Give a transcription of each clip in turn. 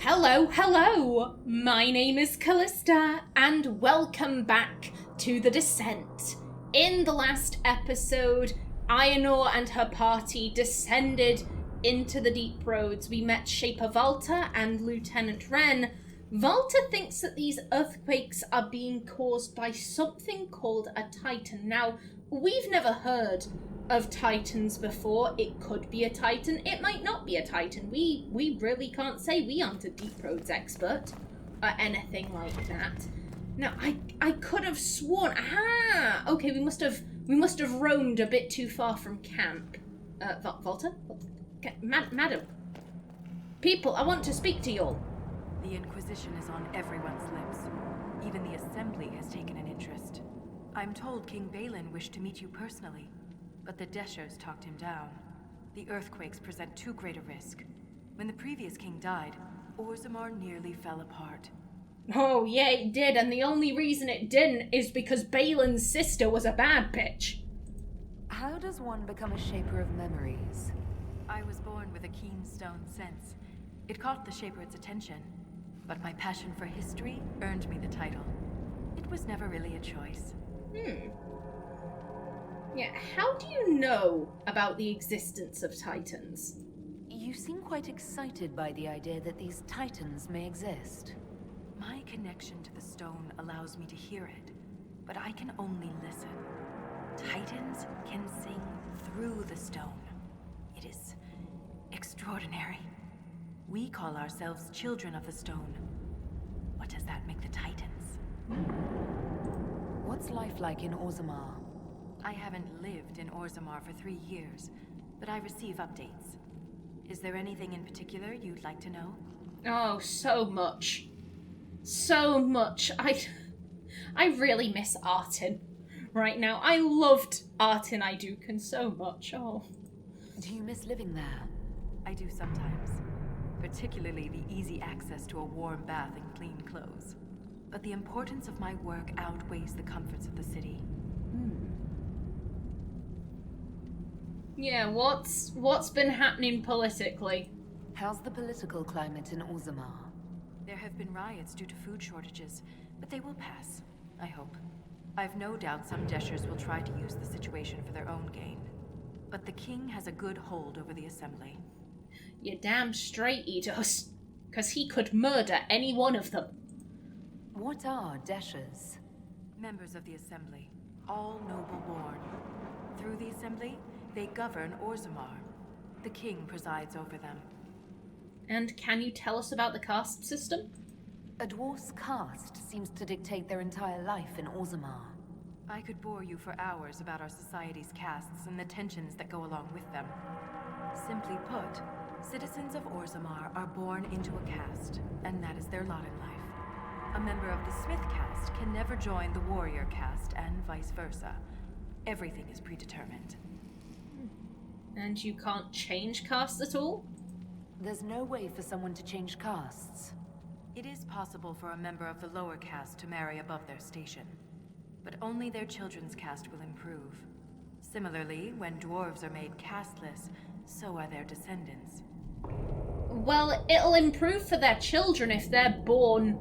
Hello! My name is Callista, and welcome back to The Descent. In the last episode, Aenor and her party descended into the deep roads. We met Shaper Valter and Lieutenant Wren. Valter thinks that these earthquakes are being caused by something called a Titan. Now, we've never heard of Titans before. It could be a Titan, it might not be a Titan. We really can't say. We aren't a deep roads expert or anything like that. Now, I could have sworn, okay, we must have roamed a bit too far from camp. Valter? Madam. People, I want to speak to y'all. The Inquisition is on everyone's lips. Even the Assembly has taken an interest. I'm told King Balin wished to meet you personally, but the Deshers talked him down. The earthquakes present too great a risk. When the previous king died, Orzammar nearly fell apart. Oh, yeah, it did, and the only reason it didn't is because Balin's sister was a bad bitch. How does one become a shaper of memories? I was born with a keen stone sense. It caught the Shaper's attention, but my passion for history earned me the title. It was never really a choice. Yeah, how do you know about the existence of Titans? You seem quite excited by the idea that these Titans may exist. My connection to the stone allows me to hear it, but I can only listen. Titans can sing through the stone. It is extraordinary. We call ourselves children of the stone. What does that make the Titans? What's life like in Orzammar? I haven't lived in Orzammar for 3 years, but I receive updates. Is there anything in particular you'd like to know? Oh, so much. So much. I really miss Artin right now. I loved Artin Idukan so much. Oh. Do you miss living there? I do sometimes. Particularly the easy access to a warm bath and clean clothes. But the importance of my work outweighs the comforts of the city. Yeah, what's been happening politically? How's the political climate in Orzammar? There have been riots due to food shortages, but they will pass, I hope. I've no doubt some Deshers will try to use the situation for their own gain. But the king has a good hold over the Assembly. You're damn straight he does. 'Cause he could murder any one of them. What are Deshers? Members of the Assembly, all noble born. Through the Assembly, they govern Orzammar. The king presides over them. And can you tell us about the caste system? A dwarf's caste seems to dictate their entire life in Orzammar. I could bore you for hours about our society's castes and the tensions that go along with them. Simply put, citizens of Orzammar are born into a caste, and that is their lot in life. A member of the Smith caste can never join the warrior caste, and vice versa. Everything is predetermined. And you can't change caste at all? There's no way for someone to change castes. It is possible for a member of the lower caste to marry above their station, but only their children's caste will improve. Similarly, when dwarves are made casteless, so are their descendants. Well, it'll improve for their children if they're born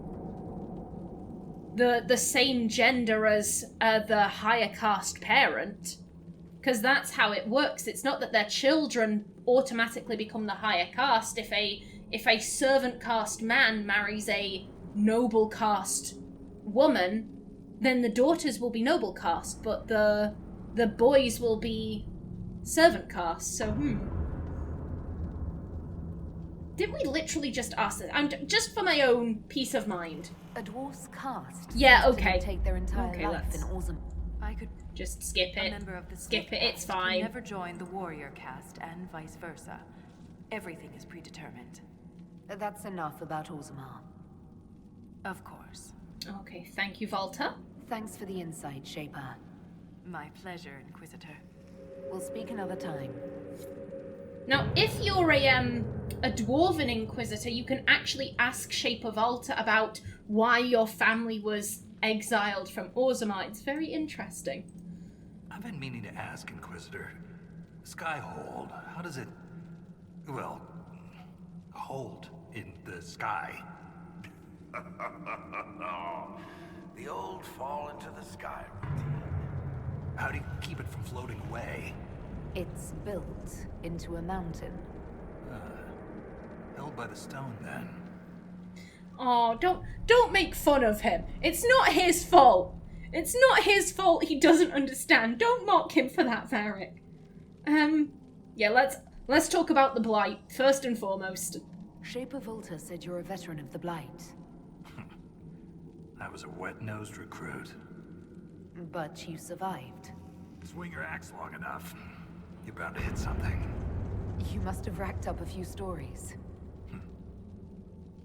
the same gender as the higher caste parent. Because that's how it works. It's not that their children automatically become the higher caste. If a servant caste man marries a noble caste woman, then the daughters will be noble caste, but the boys will be servant caste. So, Didn't we literally just ask this? Just for my own peace of mind. A dwarf's caste. Yeah, seems okay. To take their entire life in Orzammar. I could just skip it. A member of the skip it. It's caste fine. Can never join the warrior caste, and vice versa. Everything is predetermined. That's enough about Orzammar. Of course. Okay, thank you, Valter. Thanks for the insight, Shaper. My pleasure, Inquisitor. We'll speak another time. Now, if you're a Dwarven Inquisitor, you can actually ask Shaper Valter about why your family was exiled from Orzammar. It's very interesting. I've been meaning to ask, Inquisitor. Skyhold, how does it... well... hold in the sky. The old fall into the sky routine. How do you keep it from floating away? It's built into a mountain. Held by the stone, then. Oh, don't make fun of him. It's not his fault. It's not his fault he doesn't understand. Don't mock him for that, Varric. Yeah, let's talk about the Blight, first and foremost. Shaper Volta said you're a veteran of the Blight. I was a wet-nosed recruit. But you survived. Swing your axe long enough, you're bound to hit something. You must have racked up a few stories.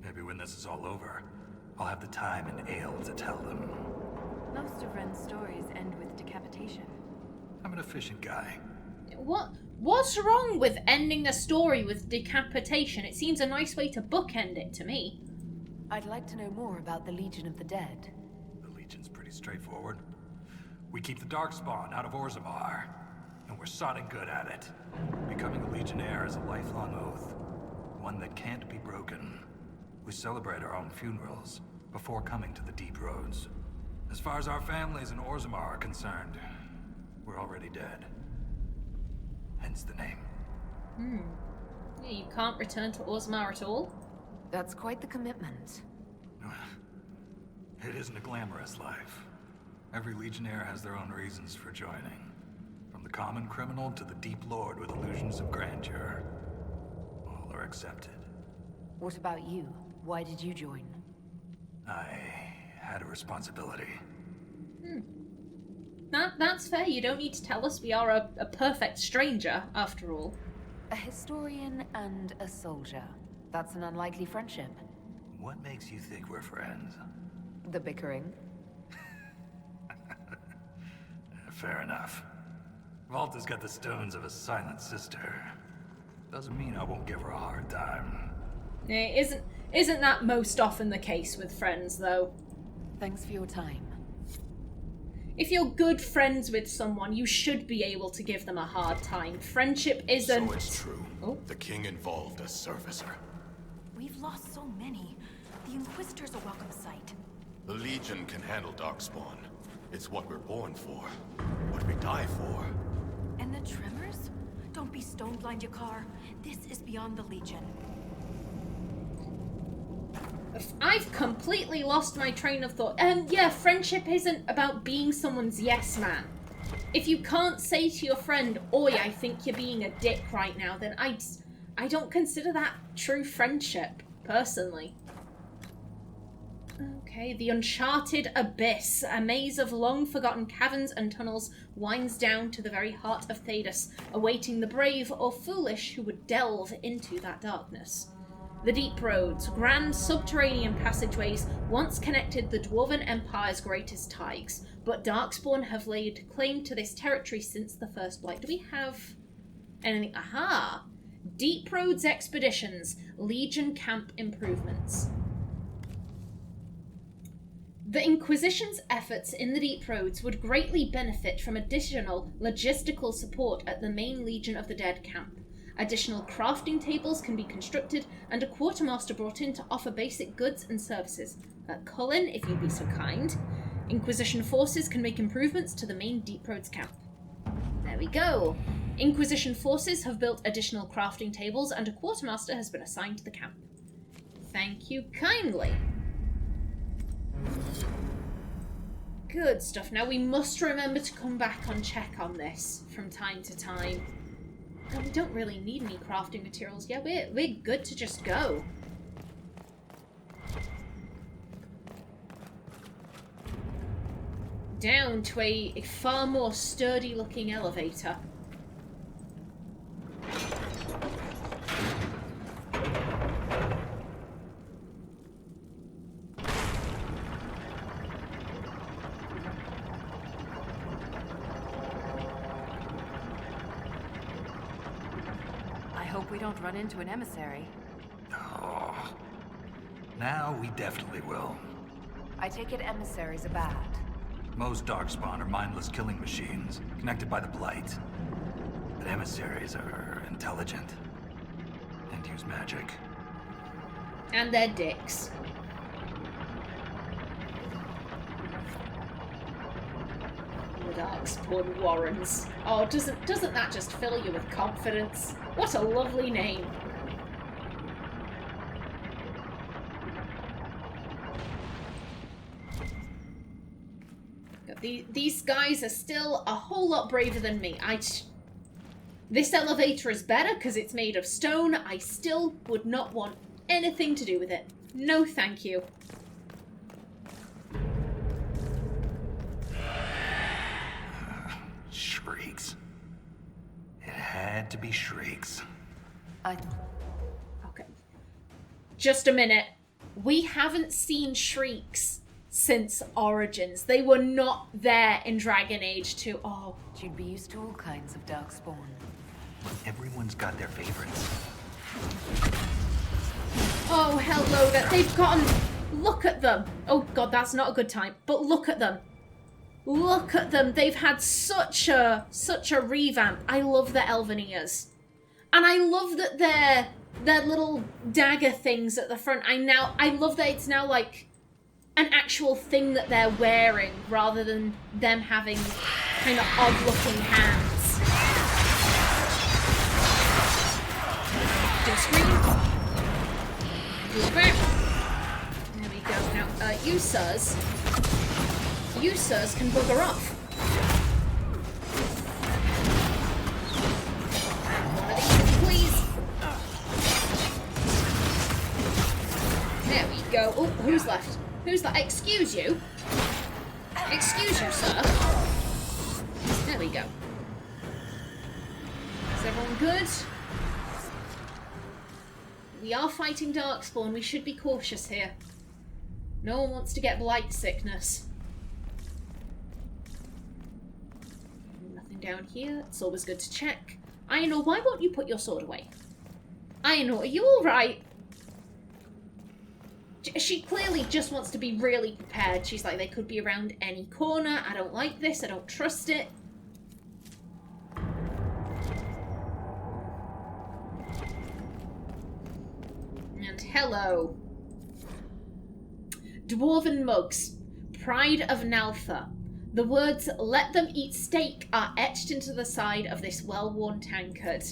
Maybe when this is all over, I'll have the time and ale to tell them. Most of Ren's stories end with decapitation. I'm an efficient guy. What's wrong with ending a story with decapitation? It seems a nice way to bookend it to me. I'd like to know more about the Legion of the Dead. The Legion's pretty straightforward. We keep the Darkspawn out of Orzammar, and we're sodding good at it. Becoming a Legionnaire is a lifelong oath, one that can't be broken. We celebrate our own funerals before coming to the Deep Roads. As far as our families in Orzammar are concerned, we're already dead. Hence the name. Yeah, you can't return to Orzammar at all? That's quite the commitment. It isn't a glamorous life. Every Legionnaire has their own reasons for joining. From the common criminal to the Deep Lord with illusions of grandeur. All are accepted. What about you? Why did you join? I had a responsibility. That's fair. You don't need to tell us. We are a perfect stranger, after all. A historian and a soldier. That's an unlikely friendship. What makes you think we're friends? The bickering. Fair enough. Volta's got the stones of a silent sister. Doesn't mean I won't give her a hard time. Isn't that most often the case with friends, though? Thanks for your time. If you're good friends with someone, you should be able to give them a hard time. Friendship isn't... So it's true. Oh. The king involved a servicer. We've lost so many. The Inquisitor's a welcome sight. The Legion can handle Darkspawn. It's what we're born for. What we die for. And the Tremors? Don't be stone blind, Yakar. This is beyond the Legion. I've completely lost my train of thought. Yeah, friendship isn't about being someone's yes man. If you can't say to your friend, "Oi, I think you're being a dick right now," then I don't consider that true friendship, personally. Okay, the Uncharted Abyss. A maze of long-forgotten caverns and tunnels winds down to the very heart of Thedas, awaiting the brave or foolish who would delve into that darkness. The Deep Roads, grand subterranean passageways, once connected the Dwarven Empire's greatest taigs, but Darkspawn have laid claim to this territory since the First Blight. Do we have anything? Aha! Deep Roads Expeditions, Legion Camp Improvements. The Inquisition's efforts in the Deep Roads would greatly benefit from additional logistical support at the main Legion of the Dead camp. Additional crafting tables can be constructed and a quartermaster brought in to offer basic goods and services. Cullen, if you'd be so kind. Inquisition forces can make improvements to the main Deep Roads camp. There we go. Inquisition forces have built additional crafting tables and a quartermaster has been assigned to the camp. Thank you kindly. Good stuff. Now we must remember to come back and check on this from time to time. And we don't really need any crafting materials. Yeah, we're good to just go. Down to a far more sturdy looking elevator. Hope we don't run into an emissary. Oh. Now we definitely will. I take it emissaries are bad. Most Darkspawn are mindless killing machines, connected by the Blight. But emissaries are intelligent. And use magic. And their dicks. The Darkspawn Warrens. Oh, doesn't that just fill you with confidence? What a lovely name. These guys are still a whole lot braver than me. This elevator is better because it's made of stone. I still would not want anything to do with it. No, thank you. Shrieks. It had to be shrieks. Okay. Just a minute. We haven't seen shrieks since Origins. They were not there in Dragon Age 2. Oh. You'd be used to all kinds of Darkspawn. Everyone's got their favorites. Oh, hello there. They've gotten... Look at them. Oh, God, that's not a good time. But look at them. Look at them. They've had such a revamp. I love the elven ears. And I love that their little dagger things at the front. I love that it's now like an actual thing that they're wearing rather than them having kind of odd-looking hands. Don't scream. There we go. Now, you sirs can bugger off. One of these, please. There we go. Oh, who's left? Who's that? Excuse you. Excuse you, sir. There we go. Is everyone good? We are fighting Darkspawn. We should be cautious here. No one wants to get blight sickness. Nothing down here. It's always good to check. Aenor, why won't you put your sword away? Aenor, are you alright? She clearly just wants to be really prepared. She's like, they could be around any corner. I don't like this. I don't trust it. And hello. Dwarven mugs. Pride of Naltha. The words, "Let them eat steak," are etched into the side of this well-worn tankard.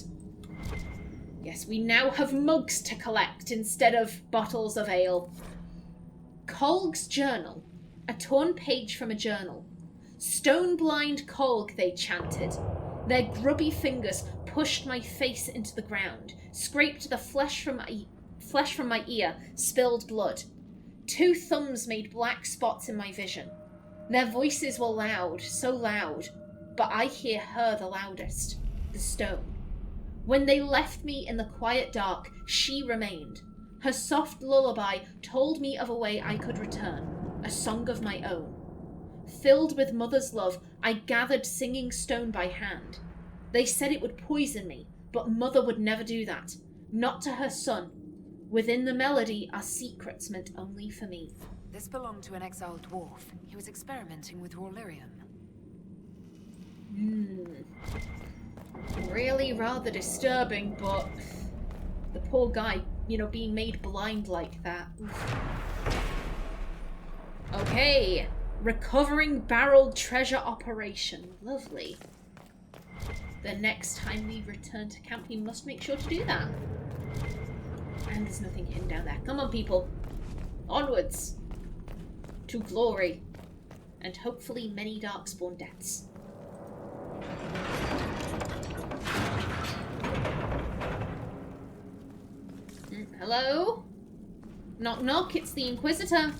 Yes, we now have mugs to collect instead of bottles of ale. Kolg's journal. A torn page from a journal. Stone-blind Kolg, they chanted. Their grubby fingers pushed my face into the ground, scraped the flesh from my ear, spilled blood. 2 thumbs made black spots in my vision. Their voices were loud, so loud, but I hear her the loudest, the stone. When they left me in the quiet dark, she remained. Her soft lullaby told me of a way I could return, a song of my own. Filled with mother's love, I gathered singing stone by hand. They said it would poison me, but mother would never do that, not to her son. Within the melody are secrets meant only for me. This belonged to an exiled dwarf. He was experimenting with raw lyrium. Really rather disturbing, but the poor guy, being made blind like that. Okay, recovering barreled treasure operation. Lovely. The next time we return to camp, we must make sure to do that. And there's nothing hidden down there. Come on, people. Onwards. To glory. And hopefully many Darkspawn deaths. Hello? Knock knock, it's the Inquisitor.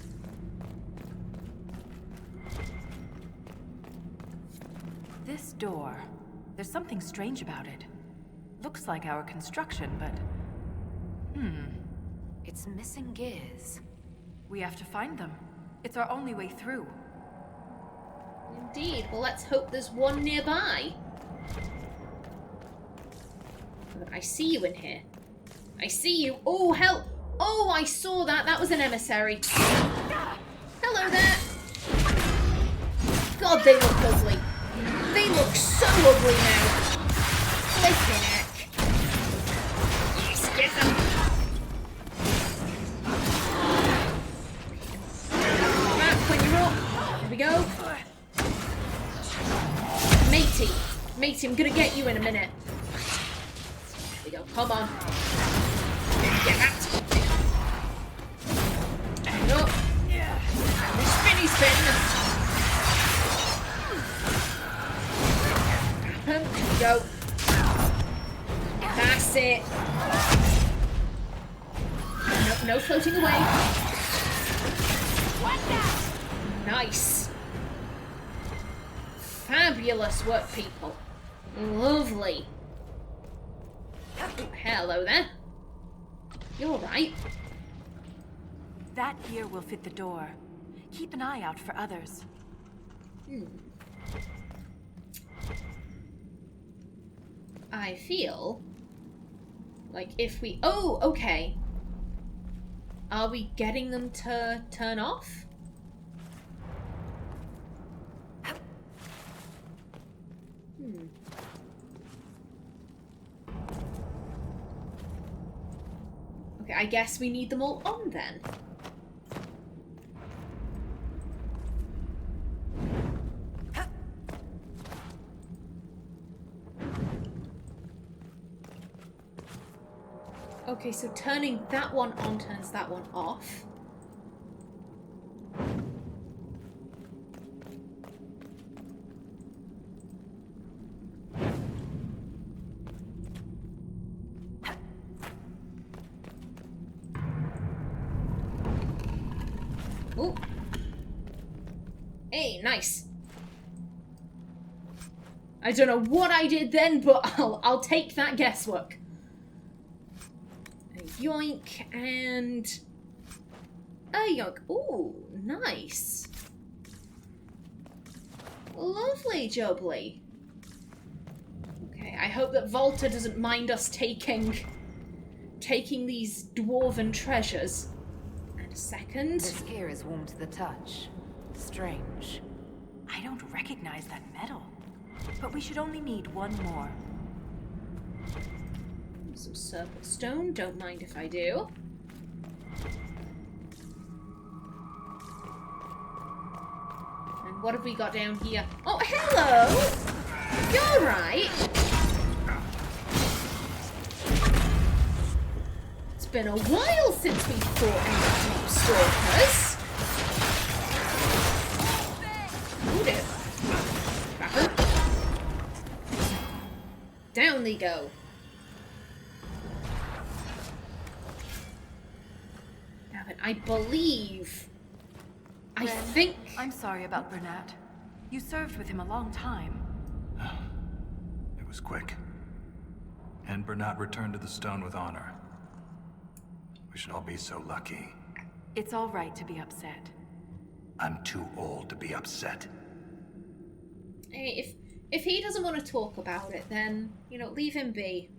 This door. There's something strange about it. Looks like our construction, but... It's missing gears. We have to find them. It's our only way through. Indeed. Well, let's hope there's one nearby. Look, I see you in here. I see you. Oh, hell. Oh, I saw that. That was an emissary. Hello there. God, they look ugly. They look so ugly now. Flipping heck. Yes, get them. sweetie, I'm gonna get you in a minute. There we go, come on. Get that. And up. And the spinny spin. There we go. That's it. No floating away. Nice. Fabulous work, people. Lovely. Oh, hello there. You alright? That gear will fit the door. Keep an eye out for others. I feel like if we... Oh, okay. Are we getting them to turn off? Okay, I guess we need them all on then. Okay, so turning that one on turns that one off. Oh. Hey, nice. I don't know what I did then, but I'll take that guesswork. Yoink and a yoink. Ooh, nice. Lovely jubbly. Okay, I hope that Volta doesn't mind us taking these dwarven treasures. And a second. This gear is warm to the touch. Strange. I don't recognize that metal. But we should only need one more. Some serpent stone, don't mind if I do. And what have we got down here? Oh, hello! You're right. It's been a while since we fought any deep stalkers. Oh dear. Cracker. Down they go. I believe... I think... I'm sorry about Bernat. You served with him a long time. It was quick. And Bernat returned to the stone with honor. We should all be so lucky. It's all right to be upset. I'm too old to be upset. Hey, if he doesn't want to talk about it, then, you know, leave him be.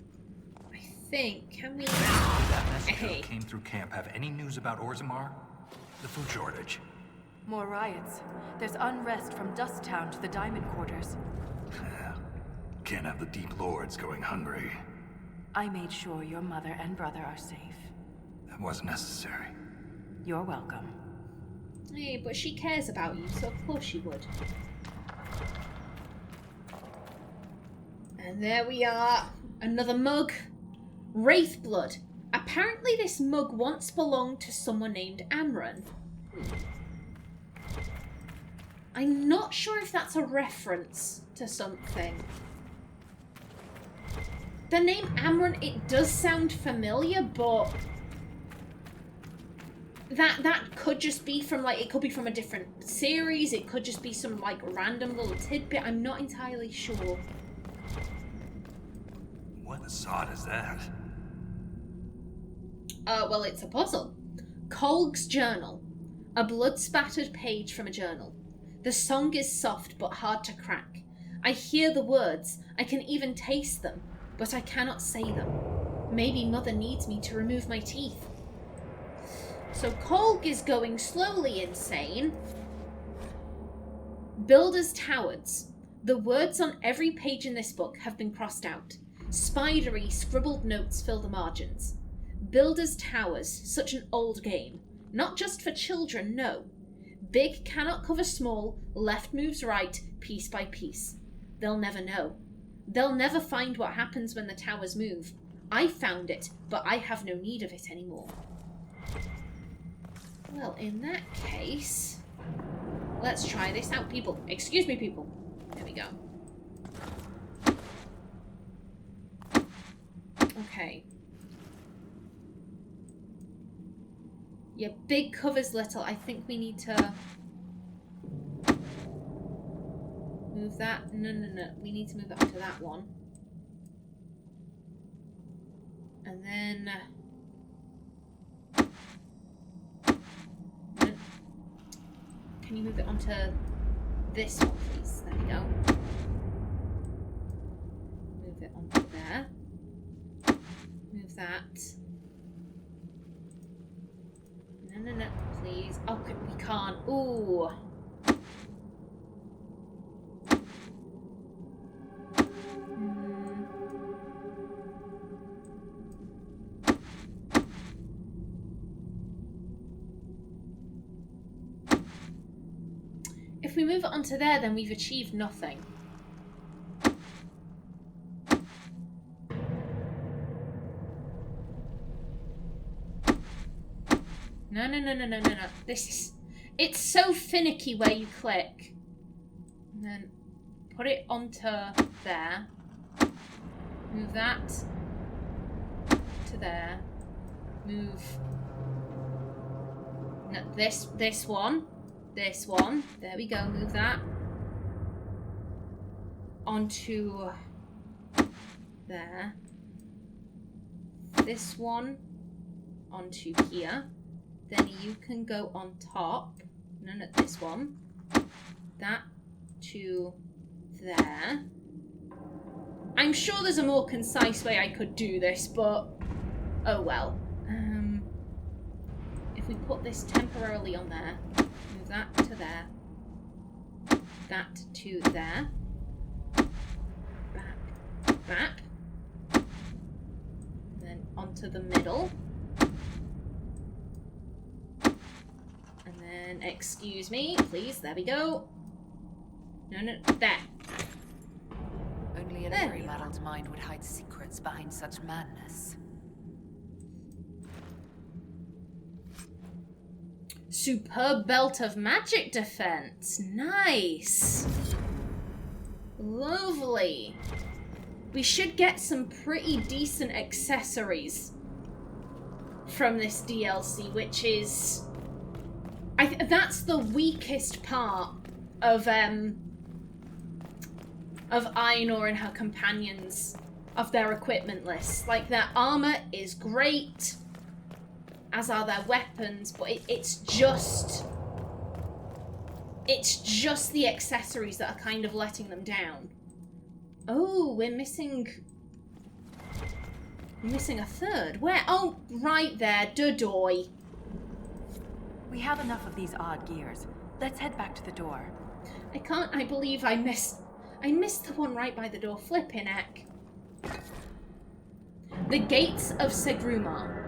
I think, can we... That messenger who came through camp have any news about Orzammar? The food shortage? More riots. There's unrest from Dust Town to the Diamond Quarters. Can't have the Deep Lords going hungry. I made sure your mother and brother are safe. That wasn't necessary. You're welcome. Hey, but she cares about you, so of course she would. And there we are. Another mug. Wraith blood. Apparently this mug once belonged to someone named Amron. I'm not sure if that's a reference to something. The name Amron, it does sound familiar, but that could just be from, like, it could be from a different series, it could just be some, like, random little tidbit. I'm not entirely sure. What the sod is that? Well, it's a puzzle. Colg's journal. A blood-spattered page from a journal. The song is soft but hard to crack. I hear the words, I can even taste them, but I cannot say them. Maybe Mother needs me to remove my teeth. So Colg is going slowly insane. Builders' Towers. The words on every page in this book have been crossed out. Spidery, scribbled notes fill the margins. Builders' Towers, such an old game. Not just for children, no. Big cannot cover small, left moves right, piece by piece. They'll never know. They'll never find what happens when the towers move. I found it, but I have no need of it anymore. Well, in that case, let's try this out, people. Excuse me, people. There we go. Okay. Yeah, big covers little. I think we need to move that. No. We need to move it onto that one. And then... Can you move it onto this one, please? There we go. Move it onto there. Move that. No, please. Oh, we can't. Ooh. If we move it onto there, then we've achieved nothing. No. This is... It's so finicky where you click. And then put it onto there. Move that to there. Move... No, this one. This one. There we go. Move that onto there. This one onto here. Then you can go on top. No, this one. That to there. I'm sure there's a more concise way I could do this, but oh well. If we put this temporarily on there, move that to there. That to there. Back. Then onto the middle. And then, excuse me, please, there we go. No, there. Only a lyrium-addled mind would hide secrets behind such madness. Superb belt of magic defense. Nice. Lovely. We should get some pretty decent accessories from this DLC, which is... that's the weakest part of Aenor and her companions, of their equipment list. Like, their armor is great, as are their weapons, but it's just the accessories that are kind of letting them down. Oh, we're missing a third. Where? Oh, right there, Dudoy. We have enough of these odd gears. Let's head back to the door. I believe I missed the one right by the door. Flippin' heck. The Gates of Segrumar.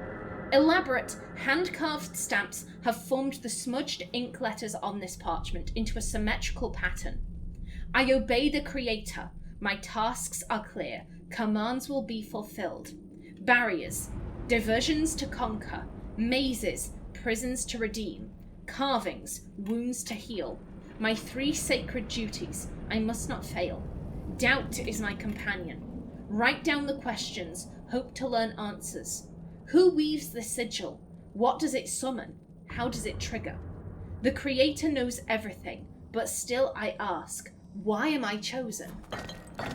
Elaborate, hand-carved stamps have formed the smudged ink letters on this parchment into a symmetrical pattern. I obey the Creator. My tasks are clear. Commands will be fulfilled. Barriers. Diversions to conquer. Mazes. Prisons to redeem. Carvings. Wounds to heal. My 3 sacred duties. I must not fail. Doubt is my companion. Write down the questions. Hope to learn answers. Who weaves the sigil? What does it summon? How does it trigger? The Creator knows everything, but still I ask, why am I chosen? There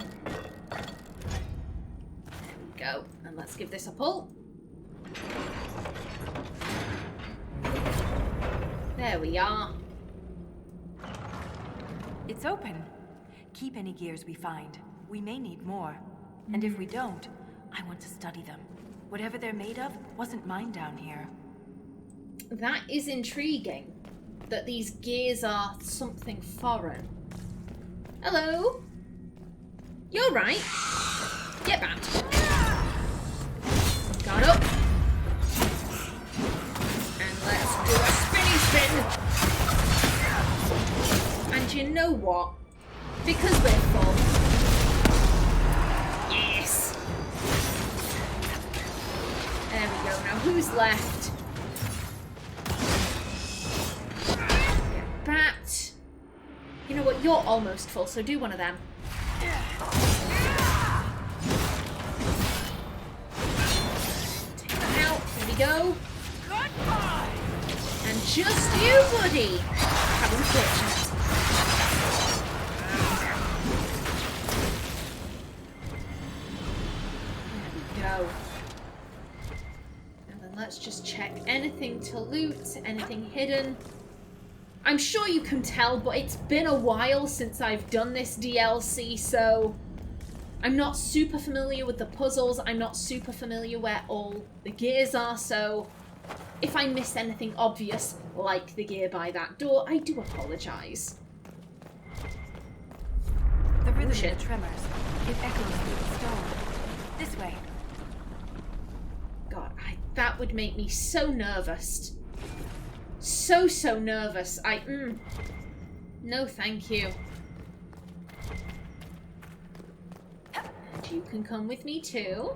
we go, and let's give this a pull. There we are. It's open. Keep any gears we find. We may need more. And if we don't, I want to study them. Whatever they're made of wasn't mine down here. That is intriguing, that these gears are something foreign. Hello? You're right. Get back. Got up. And let's do a spinny spin. And you know what? Because we're full. Now who's left? Bat. You know what? You're almost full, so do one of them. Take that out. There we go. And just you, buddy. How unfortunate. There we go. And then let's just check anything to loot, anything hidden. I'm sure you can tell, but it's been a while since I've done this DLC, so I'm not super familiar with the puzzles. I'm not super familiar where all the gears are, so if I miss anything obvious, like the gear by that door, I do apologise. The rhythm of the tremors. It echoes through the stone. This way. God, that would make me so nervous. So nervous. No, thank you. And you can come with me too.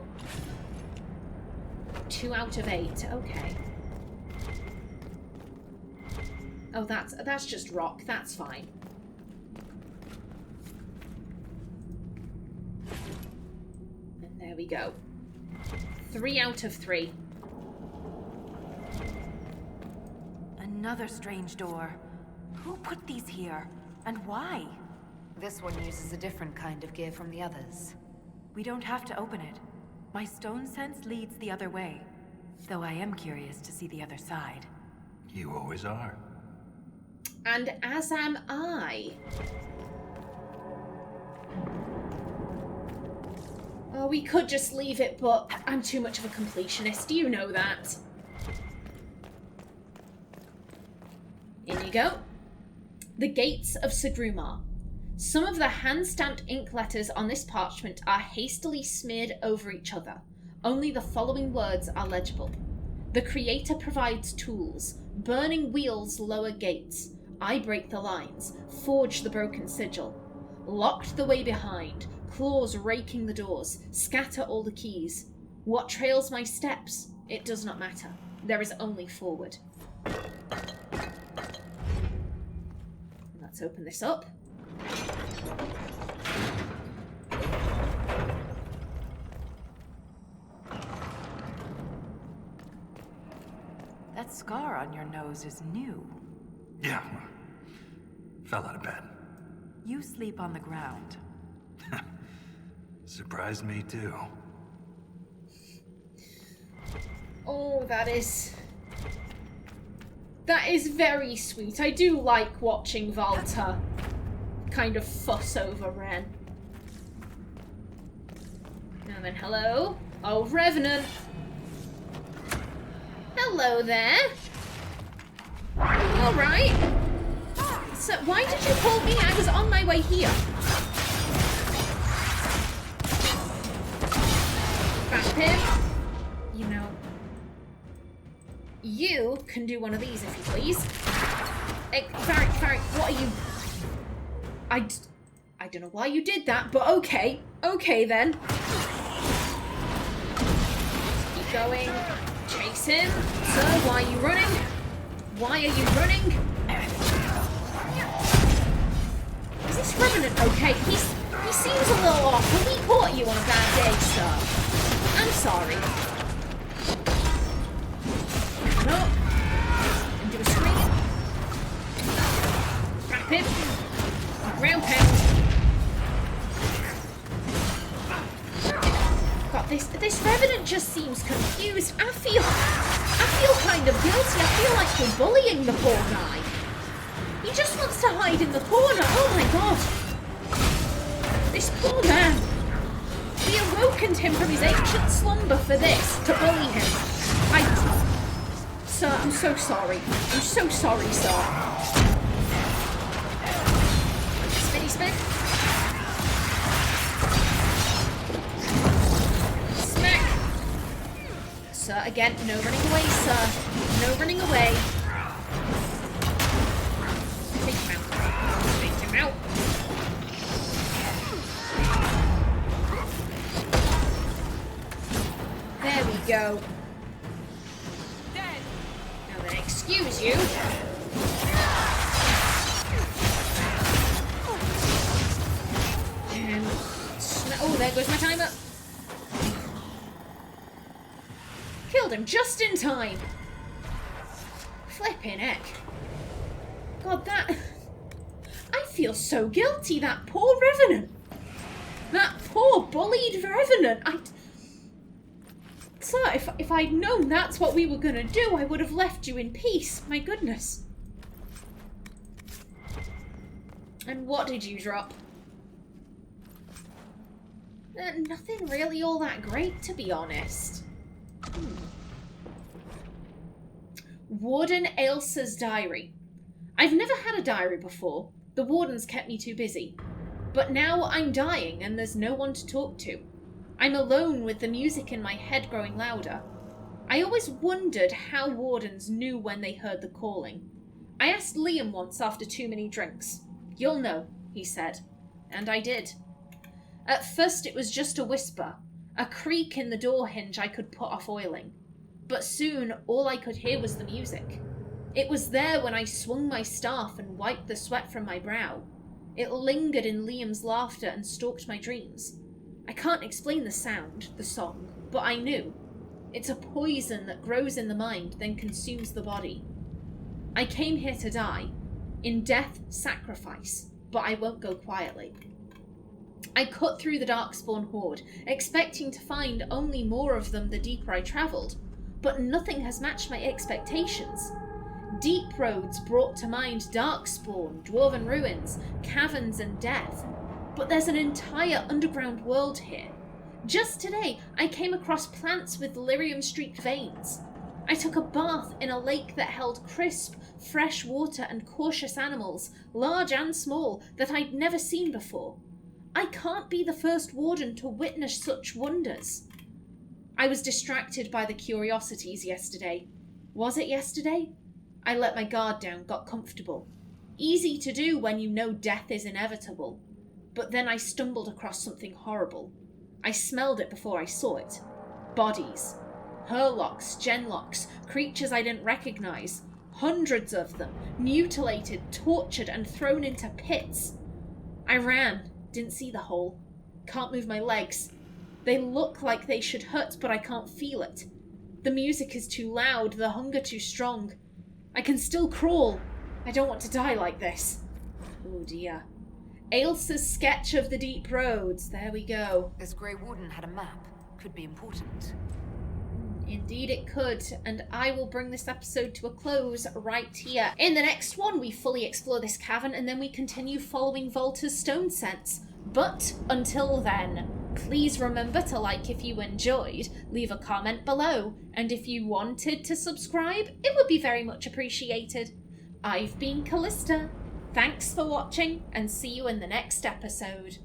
2 out of 8. Okay. Oh, that's just rock. That's fine. And there we go. 3 out of 3. Another strange door. Who put these here? And why? This one uses a different kind of gear from the others. We don't have to open it. My stone sense leads the other way. Though I am curious to see the other side. You always are. And as am I. Oh, we could just leave it, but I'm too much of a completionist. You know that. In you go. The Gates of Sagrumar. Some of the hand-stamped ink letters on this parchment are hastily smeared over each other. Only the following words are legible. The Creator provides tools. Burning wheels lower gates. I break the lines. Forge the broken sigil. Locked the way behind. Claws raking the doors. Scatter all the keys. What trails my steps? It does not matter. There is only forward. Let's open this up. That scar on your nose is new. Yeah. Fell out of bed. You sleep on the ground. Surprised me too. Oh, that is very sweet. I do like watching Valter kind of fuss over Ren. And then hello. Oh, Revenant. Hello there. Alright. So why did you call me? I was on my way here. Back him. You know. You can do one of these if you please. Varric, what are you... I don't know why you did that, but okay. Okay then. Keep going. Chase him. Sir, why are you running? Why are you running? Is this Revenant okay? He seems a little off. Have we caught you on a bad day, sir? I'm sorry. Come up. And do a scream. Wrap him. Ground pound. God, this Revenant just seems confused. I feel kind of guilty. I feel like we're bullying the poor guy. He just wants to hide in the corner. Oh my god. This poor man. We awokened him from his ancient slumber for this, to bully him. Sir, I'm so sorry. I'm so sorry, sir. Spinny spin. Smack. Sir, again, no running away, sir. No running away. Take him out. Take him out. There we go. excuse you. And oh, there goes my timer. Killed him just in time. Flipping heck. God, that... I feel so guilty, that poor Revenant. That poor bullied Revenant. So, if I'd known that's what we were gonna do, I would have left you in peace. My goodness. And what did you drop? Nothing really all that great, to be honest. Warden Ailsa's diary. I've never had a diary before. The wardens kept me too busy. But now I'm dying and there's no one to talk to. I'm alone with the music in my head growing louder. I always wondered how wardens knew when they heard the calling. I asked Liam once after too many drinks. You'll know, he said. And I did. At first it was just a whisper, a creak in the door hinge I could put off oiling. But soon all I could hear was the music. It was there when I swung my staff and wiped the sweat from my brow. It lingered in Liam's laughter and stalked my dreams. I can't explain the sound, the song, but I knew. It's a poison that grows in the mind, then consumes the body. I came here to die, in death sacrifice, but I won't go quietly. I cut through the Darkspawn horde, expecting to find only more of them the deeper I travelled, but nothing has matched my expectations. Deep roads brought to mind Darkspawn, dwarven ruins, caverns and death. But there's an entire underground world here. Just today, I came across plants with lyrium-streaked veins. I took a bath in a lake that held crisp, fresh water and cautious animals, large and small, that I'd never seen before. I can't be the first warden to witness such wonders. I was distracted by the curiosities yesterday. Was it yesterday? I let my guard down, got comfortable. Easy to do when you know death is inevitable. But then I stumbled across something horrible. I smelled it before I saw it. Bodies. Hurlocks, genlocks, creatures I didn't recognise. Hundreds of them, mutilated, tortured and thrown into pits. I ran, didn't see the hole. Can't move my legs. They look like they should hurt, but I can't feel it. The music is too loud, the hunger too strong. I can still crawl. I don't want to die like this. Oh dear. Ailsa's sketch of the deep roads. There we go. This Grey Warden had a map. Could be important. Indeed it could, and I will bring this episode to a close right here. In the next one, we fully explore this cavern, and then we continue following Volta's stone scents. But until then, please remember to like if you enjoyed, leave a comment below, and if you wanted to subscribe, it would be very much appreciated. I've been Callista. Thanks for watching, and see you in the next episode.